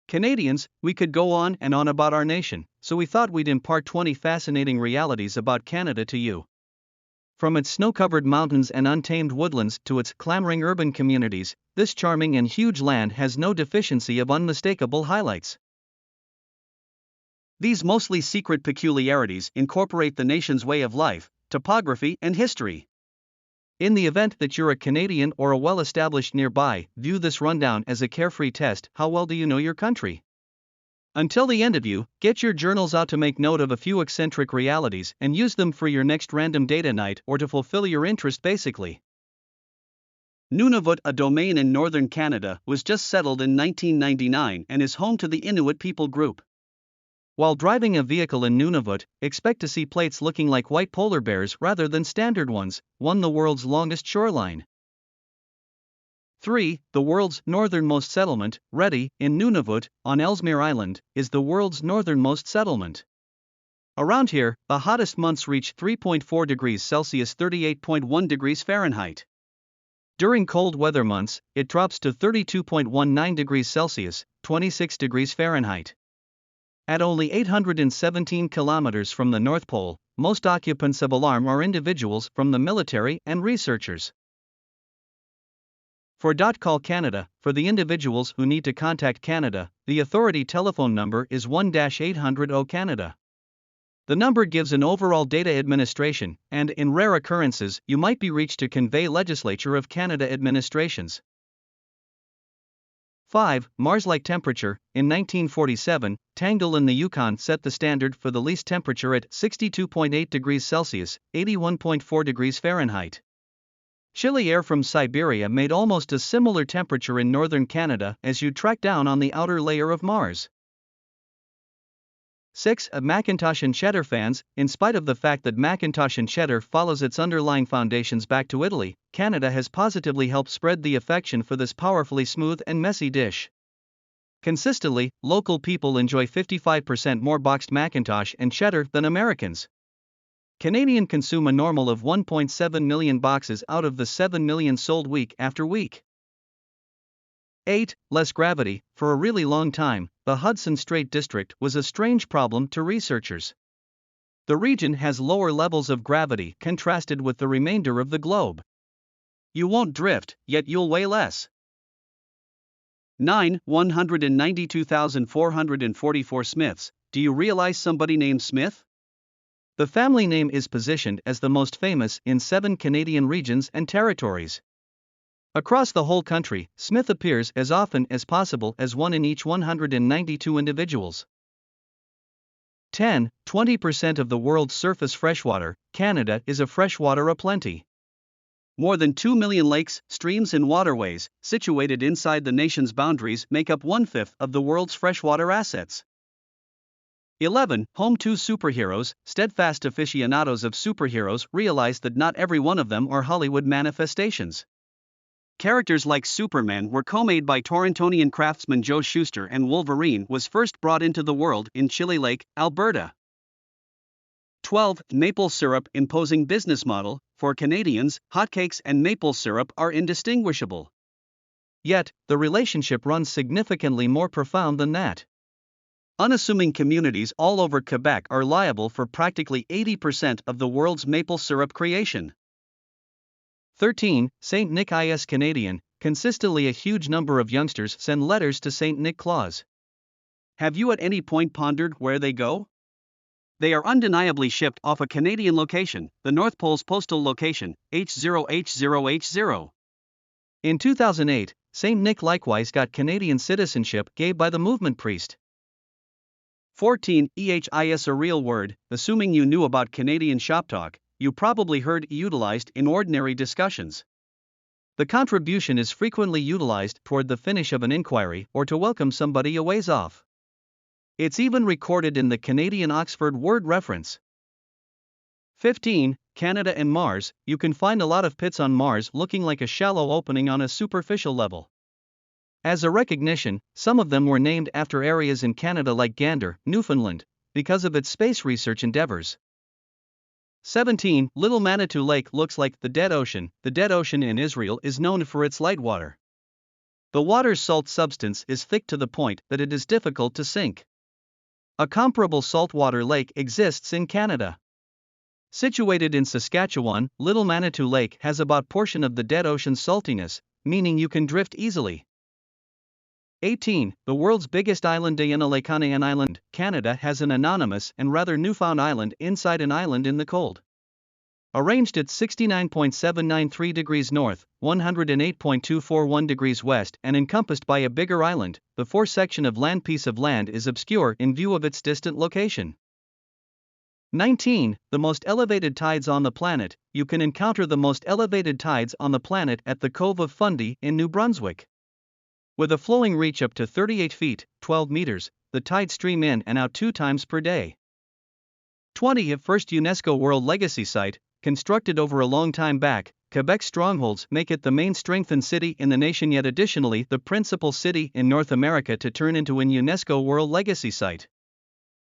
Canadians, we could go on and on about our nation, so we thought we'd impart 20 fascinating realities about Canada to you. From its snow-covered mountains and untamed woodlands to its clamoring urban communities, this charming and huge land has no deficiency of unmistakable highlights. These mostly secret peculiarities incorporate the nation's way of life, topography, and history. In the event that you're a Canadian or a well-established nearby, view this rundown as a carefree test. How well do you know your country? Until the end of you, get your journals out to make note of a few eccentric realities and use them for your next random data night or to fulfill your interest basically. Nunavut, a domain in northern Canada, was just settled in 1999 and is home to the Inuit people group. While driving a vehicle in Nunavut, expect to see plates looking like white polar bears rather than standard ones. 1. The world's longest shoreline. 3. The world's northernmost settlement, Reddy, in Nunavut, on Ellesmere Island, is the world's northernmost settlement. Around here, the hottest months reach 3.4 degrees Celsius (38.1 degrees Fahrenheit). During cold weather months, it drops to 32.19 degrees Celsius (26 degrees Fahrenheit). At only 817 kilometers from the North Pole, most occupants of alarm are individuals from the military and researchers. Call Canada. For the individuals who need to contact Canada, the authority telephone number is 1-800-0-Canada. The number gives an overall data administration, and in rare occurrences, you might be reached to convey Legislature of Canada administrations. 5. Mars-like temperature. In 1947, Tangle in the Yukon set the standard for the least temperature at 62.8 degrees Celsius, 81.4 degrees Fahrenheit. Chilly air from Siberia made almost a similar temperature in northern Canada as you track down on the outer layer of Mars. 6. Macintosh and cheddar fans. In spite of the fact that Macintosh and cheddar follows its underlying foundations back to Italy, Canada has positively helped spread the affection for this powerfully smooth and messy dish. Consistently, local people enjoy 55% more boxed Macintosh and cheddar than Americans. Canadians consume a normal of 1.7 million boxes out of the 7 million sold week after week. 8. Less gravity. For a really long time, the Hudson Strait District was a strange problem to researchers. The region has lower levels of gravity contrasted with the remainder of the globe. You won't drift, yet you'll weigh less. 9. 192,444 Smiths. Do you realize somebody named Smith? The family name is positioned as the most famous in 7 Canadian regions and territories. Across the whole country, Smith appears as often as possible as one in each 192 individuals. 10. 20% of the world's surface freshwater. Canada is a freshwater aplenty. More than 2 million lakes, streams and waterways, situated inside the nation's boundaries, make up 1/5 of the world's freshwater assets. 11. Home to superheroes. Steadfast aficionados of superheroes realize that not every one of them are Hollywood manifestations. Characters like Superman were co-made by Torontonian craftsman Joe Shuster, and Wolverine was first brought into the world in Chili Lake, Alberta. 12. Maple syrup. Imposing business model. For Canadians, hotcakes and maple syrup are indistinguishable. Yet, the relationship runs significantly more profound than that. Unassuming communities all over Quebec are liable for practically 80% of the world's maple syrup creation. 13. St. Nick is Canadian. Consistently a huge number of youngsters send letters to St. Nick Claus. Have you at any point pondered where they go? They are undeniably shipped off a Canadian location, the North Pole's postal location, H0H0H0. In 2008, St. Nick likewise got Canadian citizenship gave by the movement priest. 14. EHIS, a real word. Assuming you knew about Canadian shop talk, you probably heard utilized in ordinary discussions. The contribution is frequently utilized toward the finish of an inquiry or to welcome somebody a ways off. It's even recorded in the Canadian Oxford Word Reference. 15. Canada and Mars. You can find a lot of pits on Mars looking like a shallow opening on a superficial level. As a recognition, some of them were named after areas in Canada like Gander, Newfoundland, because of its space research endeavors. 17. Little Manitou Lake looks like the Dead Ocean. The Dead Ocean in Israel is known for its light water. The water's salt substance is thick to the point that it is difficult to sink. A comparable saltwater lake exists in Canada. Situated in Saskatchewan, Little Manitou Lake has about portion of the dead ocean's saltiness, meaning you can drift easily. 18. The world's biggest island, DIDN Island, Canada has an anonymous and rather newfound island inside an island in the cold. Arranged at 69.793 degrees north, 108.241 degrees west, and encompassed by a bigger island, the four-section of land piece of land is obscure in view of its distant location. 19. The most elevated tides on the planet. You can encounter the most elevated tides on the planet at the Cove of Fundy in New Brunswick. With a flowing reach up to 38 feet, 12 meters, the tides stream in and out 2 times per day. 20. A first UNESCO World Legacy Site, constructed over a long time back, Quebec's strongholds make it the main strengthened city in the nation, yet additionally the principal city in North America to turn into an UNESCO World Legacy Site.